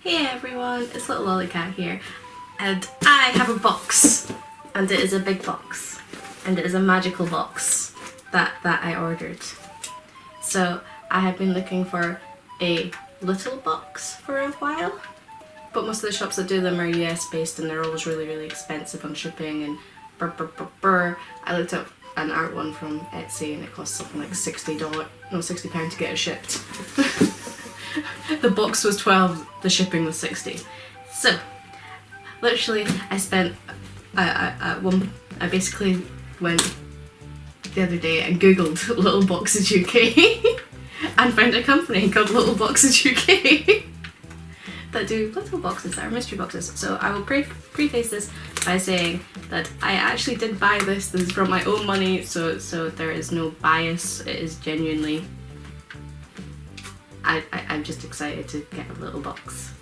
Hey everyone, it's Little Lollycat here, and I have a box, and it is a big box, and it is a magical box that I ordered. So I have been looking for a little box for a while, but most of the shops that do them are US based and they're always really expensive on shipping and brr. I looked up an art one from Etsy and it cost something like £60 to get it shipped. The box was 12, the shipping was 60. So, literally, I basically went the other day and googled Little Boxes UK and found a company called Little Boxes UK that do little boxes that are mystery boxes. So I will preface this by saying that I actually did buy this. This is from my own money, so there is no bias. It is genuinely. I'm just excited to get a little box.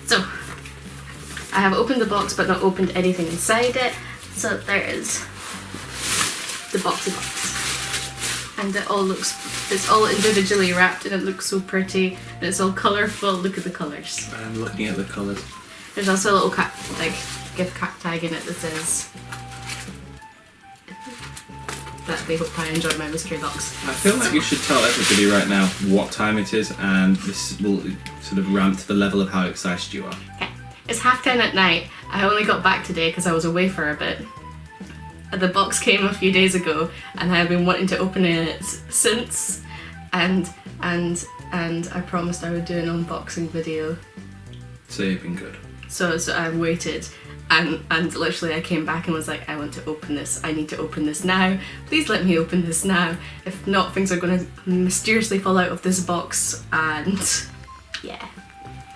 So, I have opened the box but not opened anything inside it. So there is the boxy box. And it's all individually wrapped and it looks so pretty. And it's all colourful. Look at the colours. I'm looking at the colours. There's also a little gift card tag in it that says that they hope I enjoy my mystery box. I feel like you should tell everybody right now what time it is, and this will sort of ramp to the level of how excited you are. Okay, it's 10:30 at night. I only got back today because I was away for a bit. The box came a few days ago, and I have been wanting to open it since. And I promised I would do an unboxing video. So you've been good. So I waited. And literally I came back and was like, I want to open this. I need to open this now. Please let me open this now. If not, things are going to mysteriously fall out of this box. And yeah.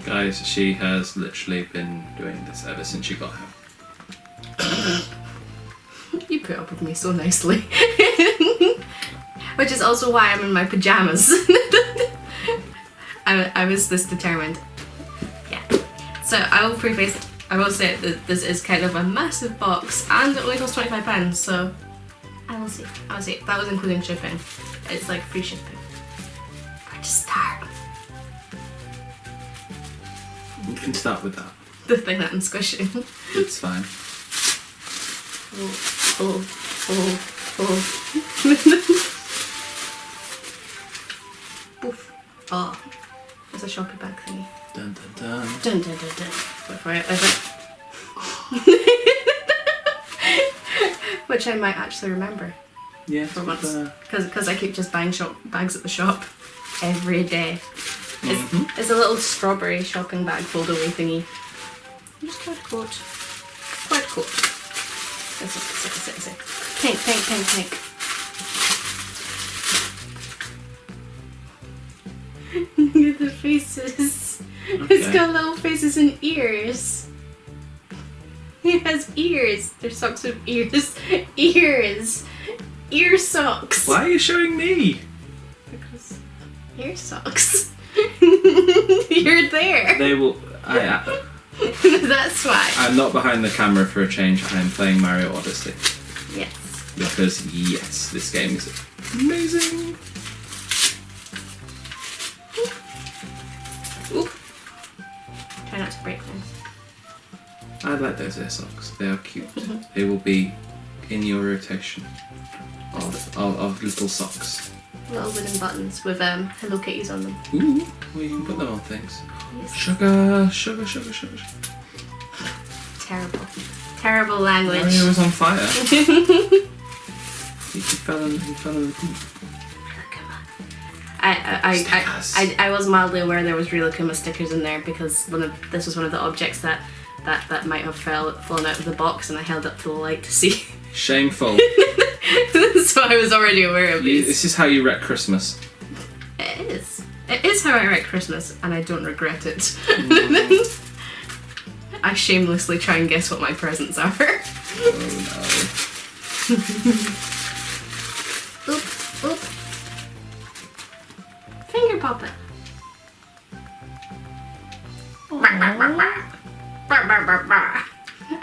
Guys, she has literally been doing this ever since she got home. You put up with me so nicely. Which is also why I'm in my pajamas. I was this determined. Yeah. So I will say that this is kind of a massive box and it only costs £25, so I will see. That was including shipping. It's like free shipping. Where to start? You can start with that. The thing that I'm squishing. It's fine. Oh. Poof. Oh. There's a shopping bag thingy. Dun dun dun. Dun dun dun dun. Wait for it. Which I might actually remember. Yeah, for once. Because I keep just buying bags at the shop every day. It's a little strawberry shopping bag fold away thingy. Just quite coat. Pink. Look at the faces. Okay. It's got little faces and ears. It has ears. There's socks with ears. Ear socks. Why are you showing me? Because ear socks. You're there. They will. That's why. I'm not behind the camera for a change. I am playing Mario Odyssey. Yes. Because yes, this game is amazing. Oop. Try not to break them. I like those ear socks. They are cute. They will be in your rotation of little socks. Little wooden buttons with Hello Kitties on them. Ooh, well you can put them on things. Yes. Sugar. Terrible language. Mario was on fire. he fell in the pool. I was mildly aware there was real Akuma stickers in there because this was one of the objects that might have fallen out of the box, and I held up to the light to see. Shameful. So I was already aware of these. This is how you wreck Christmas. It is how I wreck Christmas, and I don't regret it. I shamelessly try and guess what my presents are. Oh Oop. Finger puppet.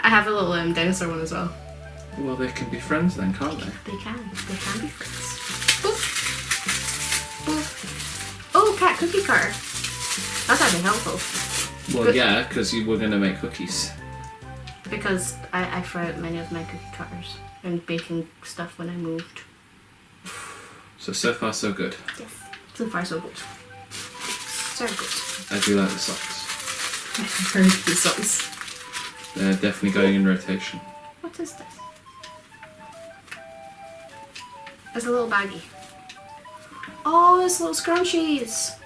I have a little dinosaur one as well. no. Well, they can be friends then, can't they? They can be friends. Oof. Oof. Oh, cat cookie cutter. That's actually helpful. Well, yeah, because you were going to make cookies. Because I threw out many of my cookie cutters and baking stuff when I moved. So far so good. Yes. So far so good. So good. I do like the socks. I've heard the socks. They're definitely going in rotation. What is this? It's a little baggie. Oh, it's little scrunchies.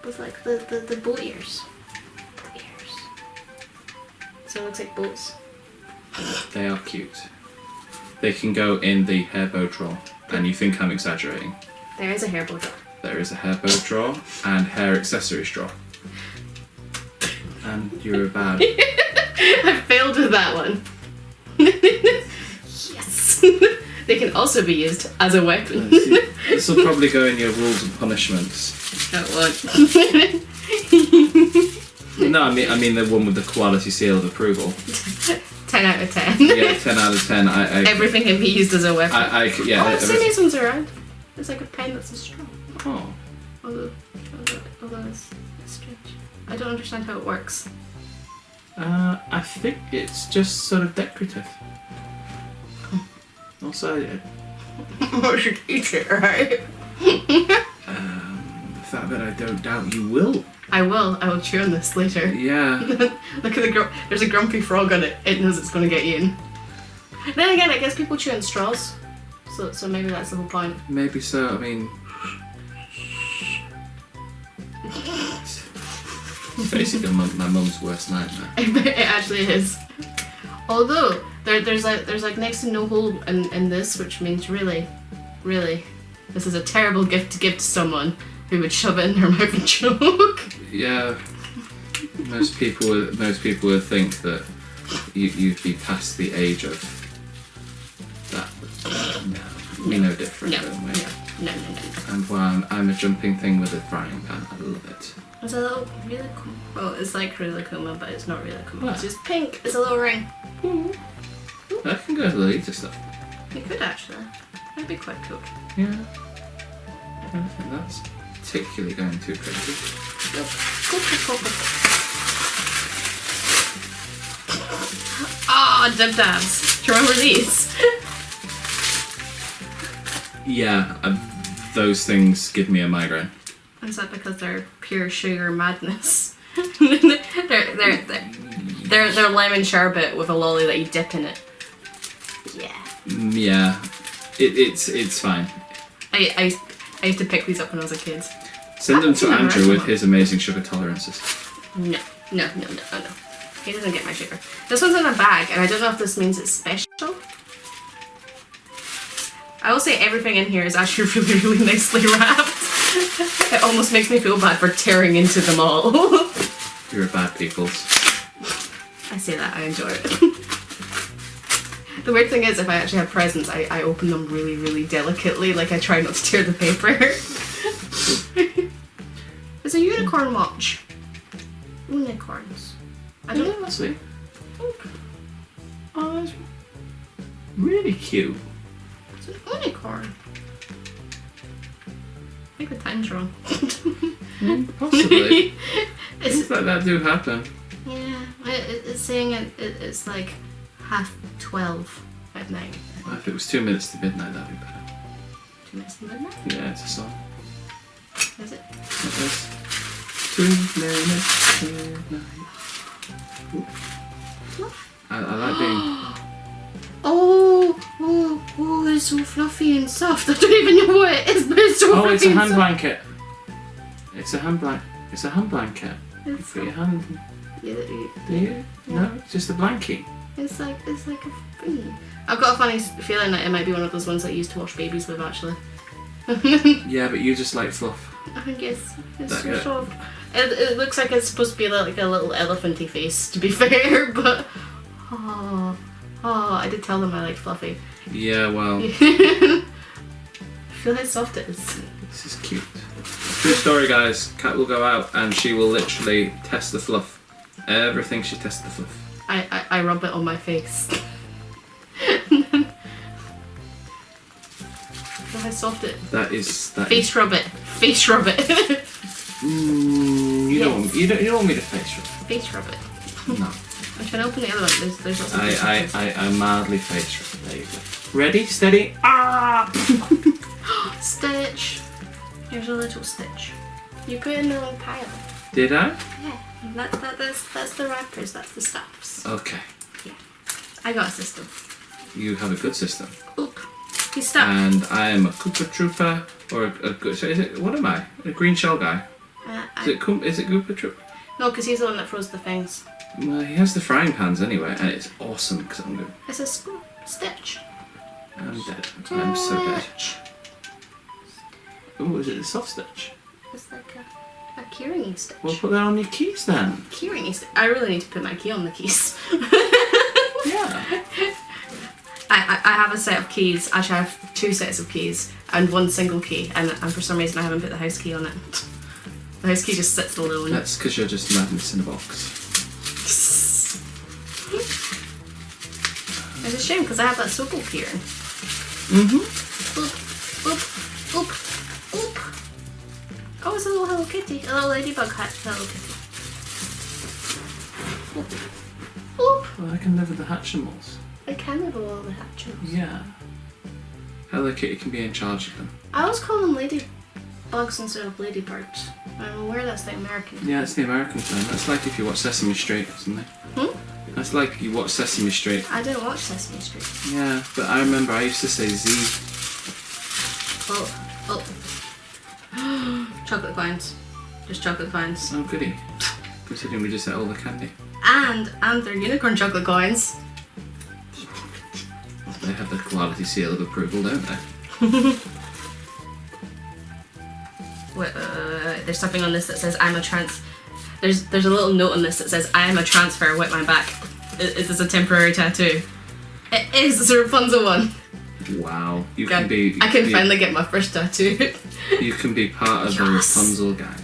With like the boat ears. Boat ears. So it looks like boats. They are cute. They can go in the hair bow drawer. And you think I'm exaggerating. There is a hair bow drawer. There is a hair bow drawer and hair accessories drawer. And you're a bad. I failed with that one. Yes. They can also be used as a weapon. This will probably go in your rules and punishments. That one. No, I mean the one with the quality seal of approval. 10 out of 10. Yeah, 10 out of 10. Everything can be used as a weapon. Yeah. I've seen these ones around. It's like a pen that's a straw. Oh. Although it's strange. I don't understand how it works. I think it's just sort of decorative. Also, I should eat it, right? the fact that I don't doubt you will. I will chew on this later. Yeah. Look at there's a grumpy frog on it. It knows it's going to get eaten. Then again, I guess people chew on straws. So maybe that's the whole point. Maybe so. I mean, it's basically my mum's worst nightmare. It actually is. Although there's like next to no hole in this, which means really, this is a terrible gift to give to someone who would shove it in their mouth and choke. Yeah. Most people would think that you'd be past the age of that. No, we know different, don't we? No. And while I'm a jumping thing with a frying pan, I love it. It's a little really cool. Well, it's like Rilakkuma, but it's not Rilakkuma. What? It's just pink. It's a little ring. That can go to the later stuff. You could actually. That'd be quite cool. Yeah. I don't think that's particularly going too crazy. Cool. Ah, Dib Dabs. Do you remember these? Yeah, those things give me a migraine. Is that because they're pure sugar madness? they're lemon sherbet with a lolly that you dip in it. Yeah. Yeah, it's fine. I used to pick these up when I was a kid. Send them to I've Andrew never with had his amazing sugar tolerances. No. He doesn't get my sugar. This one's in a bag, and I don't know if this means it's special. I will say everything in here is actually really nicely wrapped. It almost makes me feel bad for tearing into them all. You're a bad peoples. I say that, I enjoy it. The weird thing is, if I actually have presents, I open them really delicately, like I try not to tear the paper. It's a unicorn watch. Unicorns. I don't know. That's sweet. Oh, that's really cute. It's an unicorn. I think the time's wrong. Possibly. It's, Things like that do happen. yeah, it's saying it's like 12:30 at night. Well, if it was 2 minutes to midnight, that'd be better. 2 minutes to midnight? Yeah, it's a song. Is it? It is. 2 minutes to midnight. Ooh. I like being... Oh, it's so fluffy and soft. I don't even know what it is, but it's so fluffy. Oh, it's a and hand soft. blanket. It's a hand blanket. It's a hand blanket. It's For your hand. Do you? No, it's just a blankie. It's like a thing. I've got a funny feeling that it might be one of those ones that you used to wash babies with, actually. Yeah, but you just like fluff. I guess it's That so good? soft. It looks like it's supposed to be like a little elephanty face, to be fair, but I did tell them I like fluffy. Yeah, well, Feel how soft it is. this is cute. True story, guys. Kat will go out and she will literally test the fluff. Everything she tests the fluff. I rub it on my face. Feel how soft it is. That is. Face rub it. You You don't want me to face rub. Face rub it. No. I'm trying to open the other one. There's lots of I mildly face rub. There you go. Ready, steady. Ah! Stitch. Here's a little Stitch. You put it in the wrong pile. Did I? Yeah. That's the wrappers. That's the stuffs. Okay. Yeah. I got a system. You have a good system. Oop. He's stuck. And I am a Koopa Trooper, or a good. So is it? What am I? A green shell guy? Is it Koopa Trooper? No, because he's the one that throws the things. Well, he has the frying pans anyway, and it's awesome because I'm good. It's a Stitch. I'm dead. I'm so dead. Stitch. Oh, is it the soft stitch? It's like a keyring stitch. Well, put that on your keys then. Keyring stitch. I really need to put my key on the keys. Yeah. I have a set of keys. Actually, I have 2 sets of keys and 1 single key, and for some reason I haven't put the house key on it. The house key just sits alone. That's because you're just madness in a box. It's a shame because I have that Sokol keyring. Mm-hmm. Oop, oop, oop, oop. Oh, it's a little Hello Kitty. A little ladybug hat Hello Kitty. Oop. Oop. Well, I can live with the Hatchimals. I can live with all the Hatchimals. Yeah. Hello Kitty can be in charge of them. I always call them ladybugs instead of ladybirds. I don't know where that's the American. Yeah, it's the American term. That's like if you watch Sesame Street, isn't it? Hmm? That's like if you watch Sesame Street. I didn't watch Sesame Street. Yeah, but I remember I used to say Z. Oh. Chocolate coins. Just chocolate coins. Oh, goody. Considering we just ate all the candy. And they're unicorn chocolate coins. They have the quality seal of approval, don't they? Wait, there's something on this that says I'm a trans. There's a little note on this that says I am a transfer. Whip my back. Is this a temporary tattoo? It is. It's a Rapunzel one. Wow. You God, can be. I can finally get my first tattoo. You can be part of the Yes. Rapunzel gang.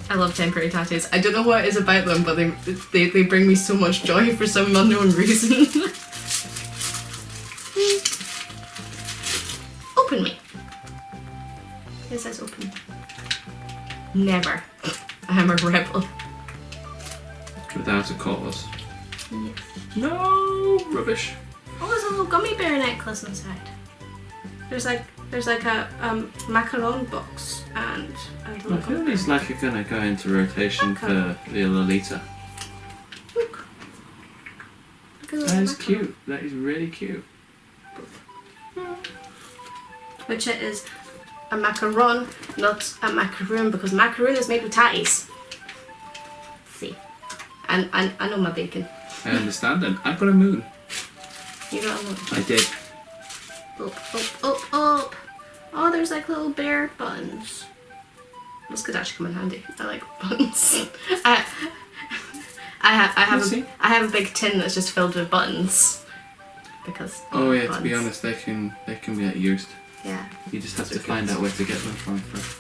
I love temporary tattoos. I don't know what it is about them, but they bring me so much joy for some unknown reason. Open me. It says open. Never. I am a rebel. Without a cause. Yes. No rubbish. Oh, there's a little gummy bear necklace inside. There's like a macaron box and a little I feel gummy it's bear. like you're gonna go into rotation Okay. for the Lolita. Look. Look at the That is macaron. cute. That is really cute. Which it is a macaron, not a macaroon, because macaroon is made with tatties. See, and I know my bacon. I understand. And I've got a moon. You got a look. I did. Up, up, up, up. Oh, there's like little bear buttons. This could actually come in handy. I like buttons. I have a big tin that's just filled with buttons. Because Oh yeah. buttons. To be honest, they can be used. Yeah. You just have to find out where to get them from first.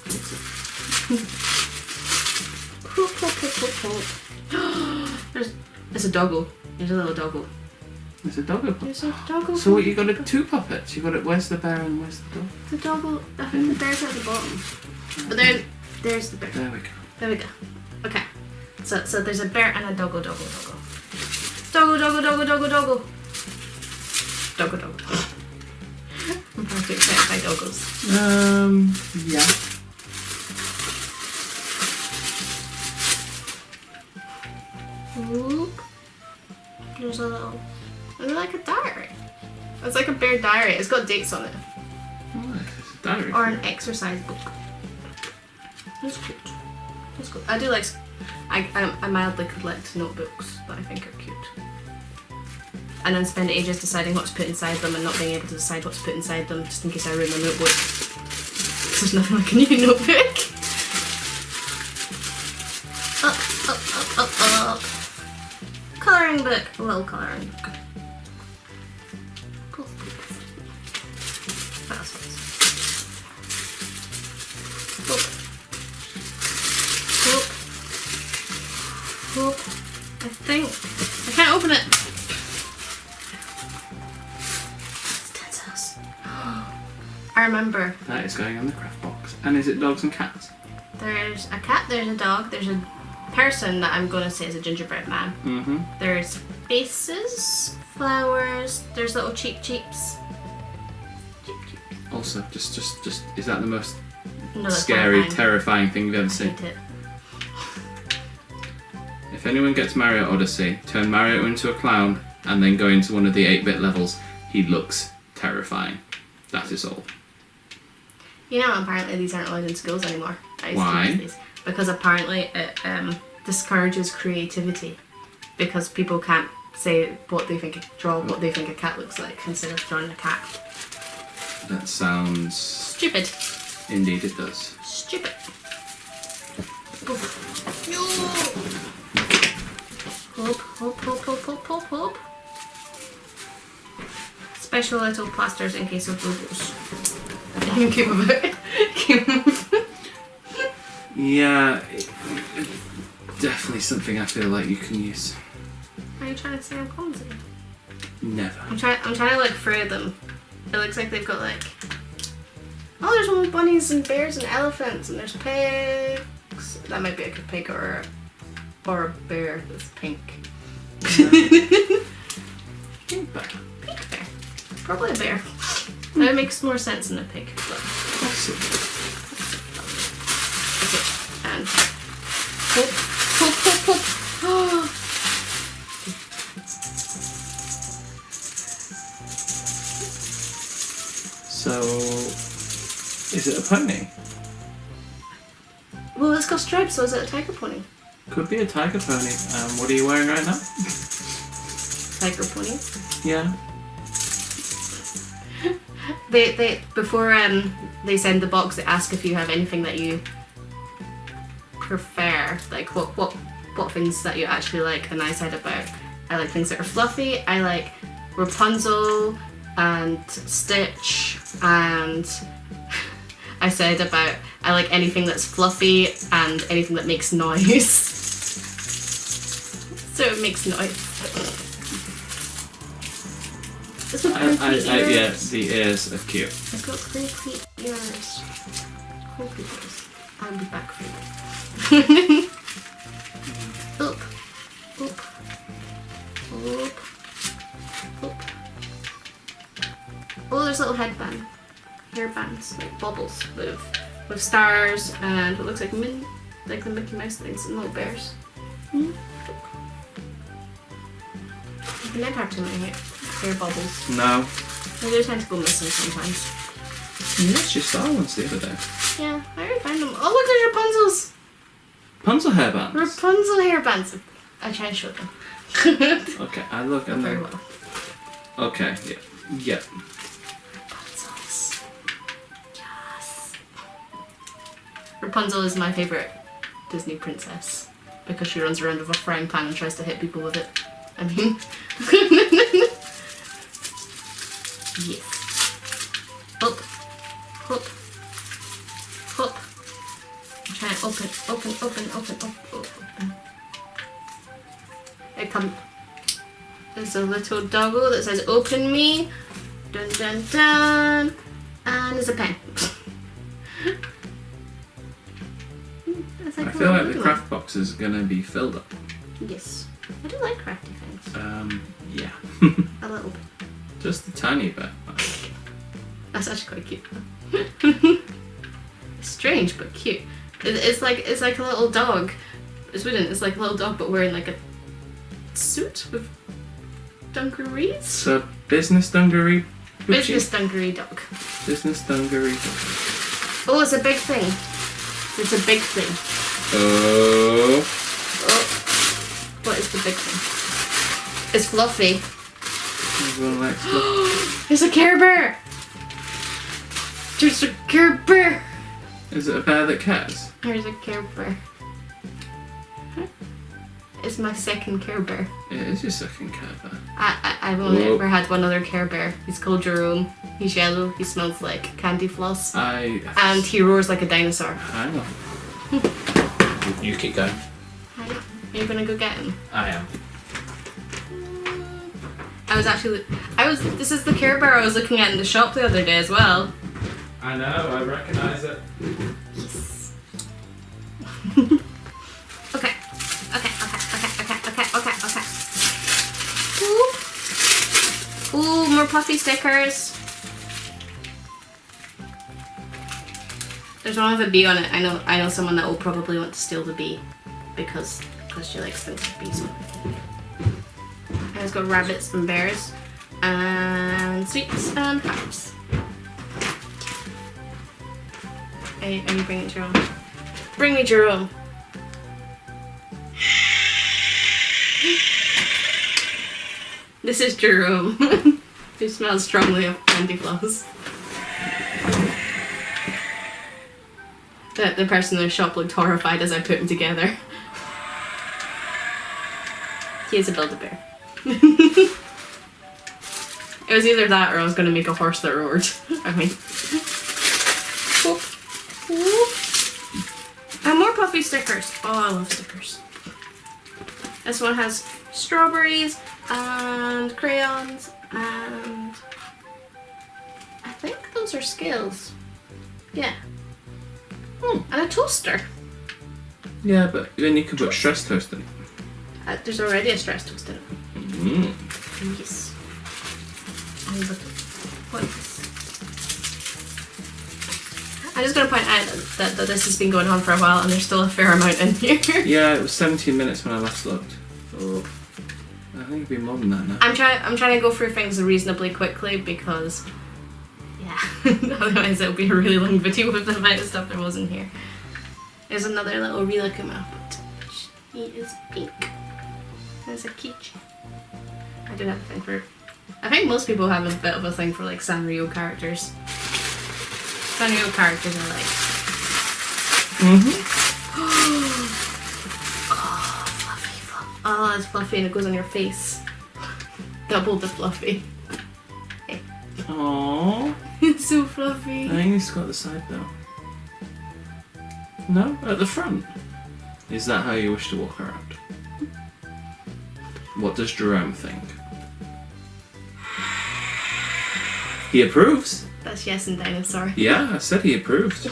Hoop, hoop, hoop, hoop, hoop. There's a doggo. There's a little doggo. There's a doggo puppet. There's a doggo. So what? You got 2 puppets. You got it. Where's the bear and where's the dog? The doggo. I think the bear's at the bottom. But there's the bear. There we go. There we go. Okay. So there's a bear and a doggo. Doggo. Doggo. I'm trying to excited by doggos. Yeah. Oop. There's a little. It's like a diary. It's like a bear diary. It's got dates on it. Oh, it's a diary. Or an exercise book. That's cute. That's good. I do like. I mildly collect notebooks that I think are cute. And then spend ages deciding what to put inside them and not being able to decide what to put inside them just in case I ruin my notebook. There's nothing like a new notebook. Up. Colouring book. A little colouring book. Poof. What else was? Whoop. I think. I can't open it. It's 10 cells. I remember. That is going on the craft box. And is it dogs and cats? There's a cat, there's a dog, there's a person that I'm going to say is a gingerbread man. Mm-hmm. There's faces, flowers, there's little cheeps. Also, just is that the most No, that's scary, terrifying. terrifying thing you've ever I seen? hate it. If anyone gets Mario Odyssey, turn Mario into a clown, and then go into one of the 8-bit levels, he looks terrifying. That is all. You know, apparently these aren't allowed in schools anymore. I used to Why? use these. Because apparently it discourages creativity. Because people can't say draw what they think a cat looks like instead of drawing a cat. That sounds... Stupid. Indeed it does. Stupid. Hope. Special little plasters in case of boo-boos. You keep about. Yeah, definitely something I feel like you can use. Are you trying to say I'm clumsy? Never. I'm trying to look through them. It looks like they've got like, oh, there's one with bunnies and bears and elephants and there's pigs. That might be like a pig or a bear that's pink. Pink bear. Pink bear. Probably a bear. That makes more sense than a pig. But Possibly. okay. And hope. So, is it a pony? Well, it's got stripes, so is it a tiger pony? Could be a tiger pony. What are you wearing right now? Tiger pony. Yeah. They before they send the box, they ask if you have anything that you prefer, like what things that you actually like, and I said I like things that are fluffy. I like Rapunzel and Stitch, and I said I like anything that's fluffy and anything that makes noise. So it makes noise. It's got crinkly ears. Yeah, the ears are cute. It's got crinkly ears. Crinkly ears. I'll be back for you. Up. Oh, there's little hair bands, like bubbles with stars and what looks like like the Mickey Mouse things and little bears. You can never have too many hair bubbles. No. They do tend to go missing sometimes. Yes, you saw ones the other day. Yeah, I already found them. Oh, look, there's Rapunzel's. Rapunzel hairbands. Rapunzel hairbands. I try to show them. Okay, I look Not and very then. well. Okay, yeah. Rapunzel's. Yes. Rapunzel is my favourite Disney princess because she runs around with a frying pan and tries to hit people with it. I mean, yes. Up. I'm trying to open. It comes. There's a little doggo that says "Open me," dun dun dun, and there's a pen. I feel like the craft box is gonna be filled up. Yes, I do like crafty things. Yeah. A little bit. Just a tiny bit. That's actually quite cute. It's strange but cute. It's like a little dog. It's wooden. It's like a little dog but wearing like a suit with dungarees. It's a business dungaree. Business dungaree dog. Business dungaree. Oh, it's a big thing. It's a big thing. Oh. Oh, what is the big thing? It's fluffy. Everyone likes fluff. There's a Care Bear. There's a Care Bear. Is it a bear that cares? There's a Care Bear. It's my second Care Bear. It is your second Care Bear. I've only ever had one other Care Bear. He's called Jerome. He's yellow. He smells like candy floss. And he roars like a dinosaur. Hang on. You keep going. Are you gonna go get him? I am. This is the Care Bear I was looking at in the shop the other day as well. I know, I recognise it. more puffy stickers. There's one with a bee on it. I know someone that will probably want to steal the bee because she likes vintage bees. And it's got rabbits and bears and sweets and hearts. Are you bringing Jerome? Bring me Jerome. This is Jerome, who smells strongly of candy floss. The person in the shop looked horrified as I put him together. He is a Build-A-Bear. It was either that or I was going to make a horse that roared. I mean... Whoop. Whoop. And more puffy stickers. Oh, I love stickers. This one has strawberries and crayons and... I think those are scales. Yeah. And a toaster. Yeah, but then you can put stress toast in it. There's already a stress toast in it. Yes. And look at points. I'm just going to point out that this has been going on for a while and there's still a fair amount in here. Yeah, it was 17 minutes when I last looked. Oh. I think it'd be more than that now. I'm trying to go through things reasonably quickly because... Yeah, otherwise it'll be a really long video with the amount of stuff there was in here. There's another little Relica Muppet. He is pink. There's a keychain. I do have a thing for... I think most people have a bit of a thing for like Sanrio characters. Sanrio characters are like... Oh, fluffy. Oh, it's fluffy and it goes on your face. Double the fluffy. Aww. It's so fluffy. I think it's got the side though. No? At the front? Is that how you wish to walk around? What does Jerome think? He approves. That's yes and dinosaur. Yeah, I said he approved.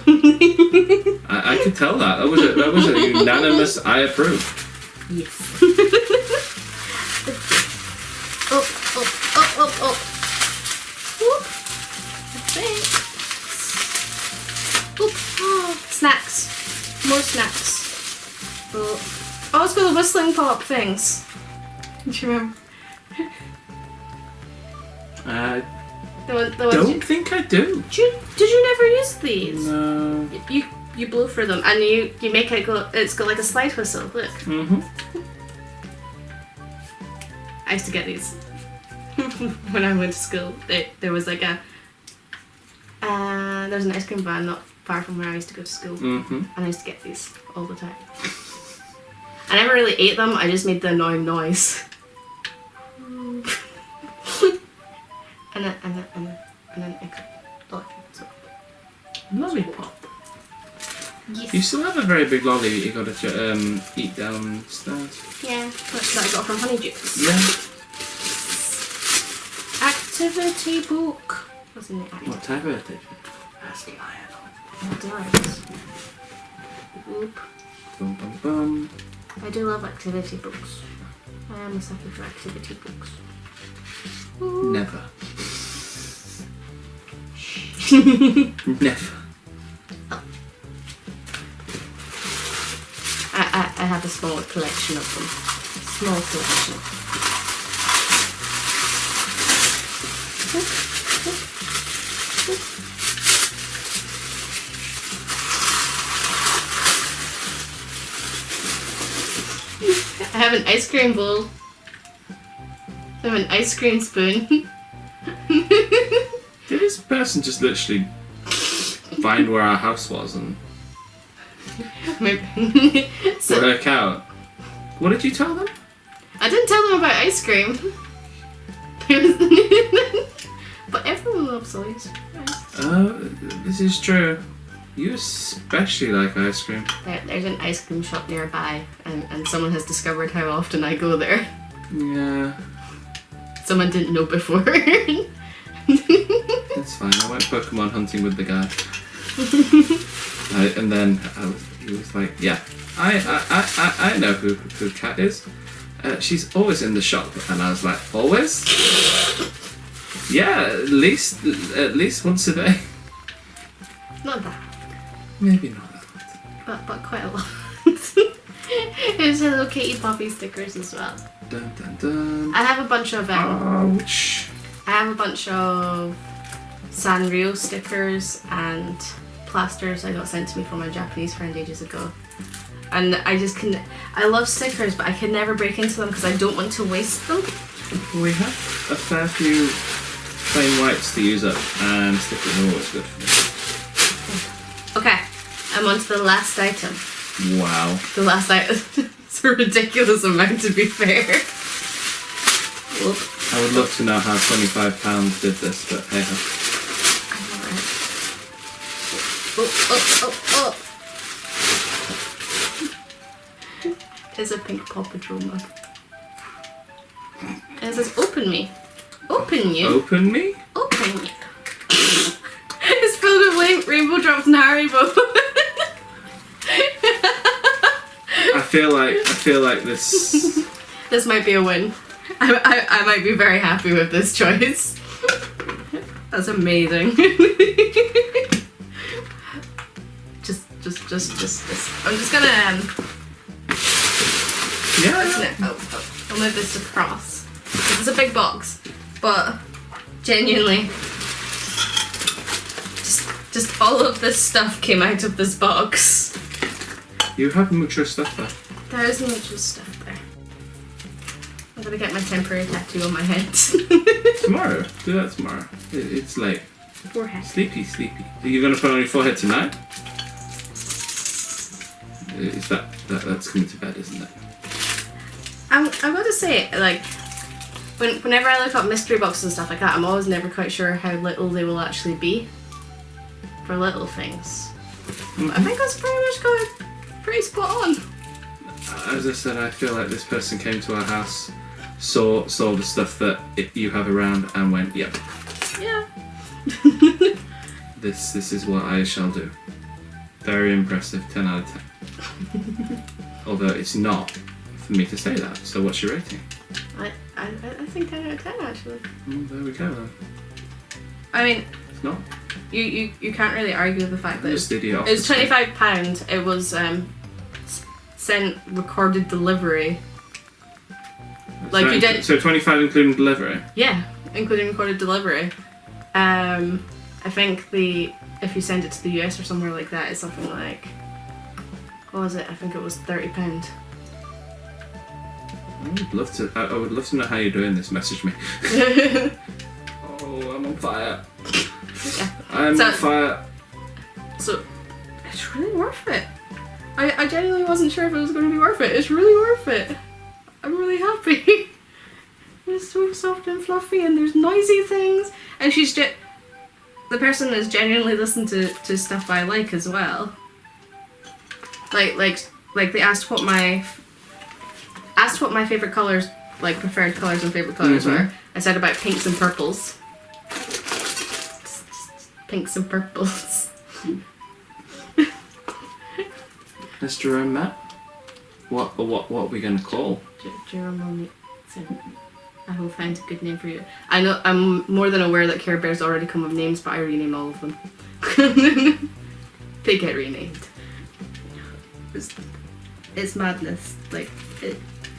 I could tell that. That was a unanimous I approve. Yes. Oh. Whoop. Whoop. Oh, snacks. More snacks. Oh, it's got the whistling pop things. Do you remember? Don't think I do. Did you never use these? No. You blow for them and you make it go. It's got like a slide whistle. Look. I used to get these when I went to school. There was like there's an ice cream van not far from where I used to go to school, and I used to get these all the time. I never really ate them. I just made the annoying noise. and then Lollipop. Yes. You still have a very big lolly that you got to eat downstairs. Yeah, that I got from Honeydukes. Yeah. Activity book. What's in the activity? What type of activity? Ask Lionel. It does. Oop. Bum bum bum. I do love activity books. I am a sucker for activity books. Ooh. Never. Never. Oh. I have a small collection of them. Small collection. I have an ice cream bowl. I have an ice cream spoon. Did this person just literally find where our house was and work out? What did you tell them? I didn't tell them about ice cream. But everyone loves ice cream. Oh, this is true. You especially like ice cream. There's an ice cream shop nearby, and someone has discovered how often I go there. Yeah. Someone didn't know before. That's fine. I went Pokemon hunting with the guy. And then he was like, yeah, I know who Kat is. She's always in the shop. And I was like, always? Yeah, at least once a day. Not that, Maybe not that much. but quite a lot. There's Hello Kitty Poppy stickers as well. Dun dun dun. I have a bunch of Ouch. I have a bunch of Sanrio stickers and plasters I got sent to me from my Japanese friend ages ago. And I just I love stickers, but I can never break into them because I don't want to waste them. We have a fair few plain whites to use up, and stickers are always good for Okay, I'm on to the last item. me. Wow. The last item. It's a ridiculous amount, to be fair. Whoop. I would love to know how £25 did this, but hey ho. Oh. It's a pink Paw Patrol mug. And it says, open me. Open you. Open me? Open you. It's filled with rainbow drops and Haribo. I feel like this. This might be a win. I might be very happy with this choice. That's amazing. just. I'm just gonna I'll move this across. This is a big box, but genuinely, just all of this stuff came out of this box. You have mucho stuff there. There is much stuff there. I'm gonna get my temporary tattoo on my head. Tomorrow. Do that tomorrow. It's late. Forehead. Sleepy. Are you gonna put it on your forehead tonight? Is that's coming to bed, isn't it? I'm gonna say, like, whenever I look up mystery boxes and stuff like that, I'm always never quite sure how little they will actually be for little things. But I think that's pretty much got it pretty spot on. As I said, I feel like this person came to our house, saw the stuff that you have around, and went, "Yep, Yeah. this is what I shall do." Very impressive, 10 out of 10. Although it's not for me to say that. So what's your rating? I think 10 out of 10 actually. Well, there we go then. I mean, It's not. you can't really argue the fact that Just the idiot. it was £25. It was sent recorded delivery. Like you did. So 25 including delivery. Yeah, including recorded delivery. I think if you send it to the US or somewhere like that, it's something like, what was it? I think it was £30. I would love to. I would love to know how you're doing this. Message me. Oh, I'm on fire. Yeah. I'm So- on fire. So it's really worth it. I genuinely wasn't sure if it was going to be worth it. It's really worth it. I'm really happy. It's so soft and fluffy, and there's noisy things, and she's just the person has genuinely listened to stuff I like as well. Like they asked what my favorite colors, like preferred colors and favorite colors Mhm. were. I said about pinks and purples. Pinks and purples. Mr. and Matt, what are we gonna call? Jerome, I will find a good name for you. I know I'm more than aware that Care Bears already come with names, but I rename all of them. They get renamed. It's madness. Like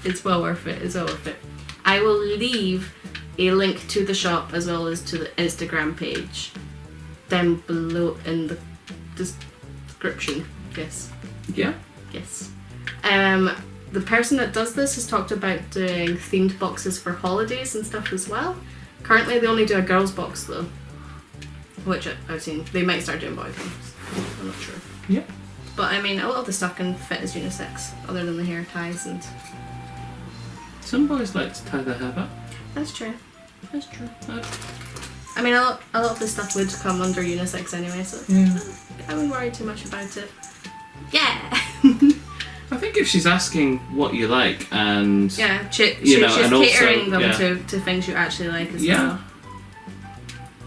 it's well worth it. It's well worth it. I will leave a link to the shop as well as to the Instagram page down below in the description. Yes. Yeah. Yes. The person that does this has talked about doing themed boxes for holidays and stuff as well. Currently they only do a girls box though, which I've seen. They might start doing boys ones. I'm not sure. Yeah. But I mean, a lot of the stuff can fit as unisex, other than the hair ties and... Some boys like to tie their hair back. That's true. That's true. I mean, a lot of this stuff would come under unisex anyway, so Yeah. I wouldn't worry too much about it. Yeah! I think if she's asking what you like and Yeah, she's and also, catering them yeah. to things you actually like as Yeah. well.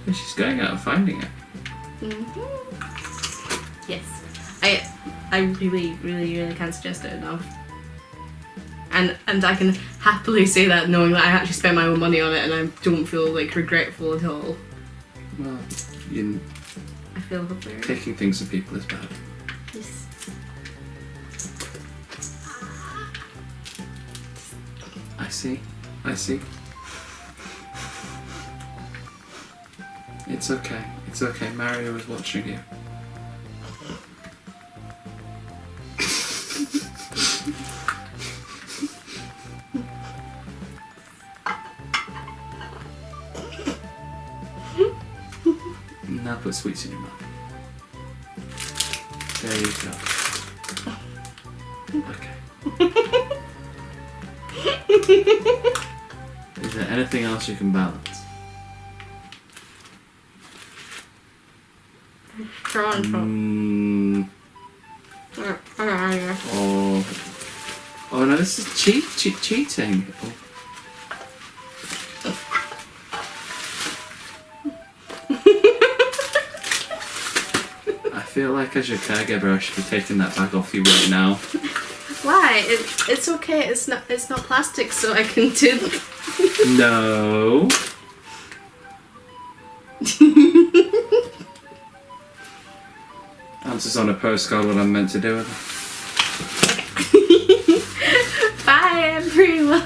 and she's going out and finding it. Yes. I really, really, really can't suggest it enough. and I can happily say that knowing that I actually spent my own money on it and I don't feel like regretful at all. Well, I feel hopefully. taking things from people is bad. Yes. I see. I see. It's okay. It's okay. Mario is watching you. Now put sweets in your mouth. There you go. Okay. Is there anything else you can balance? Oh no, this is cheating. Oh. I feel like as your caregiver I should be taking that bag off you right now. Why? It's okay. It's not plastic, so I can do. No. Answers on a postcard what I'm meant to do with it. Bye everyone.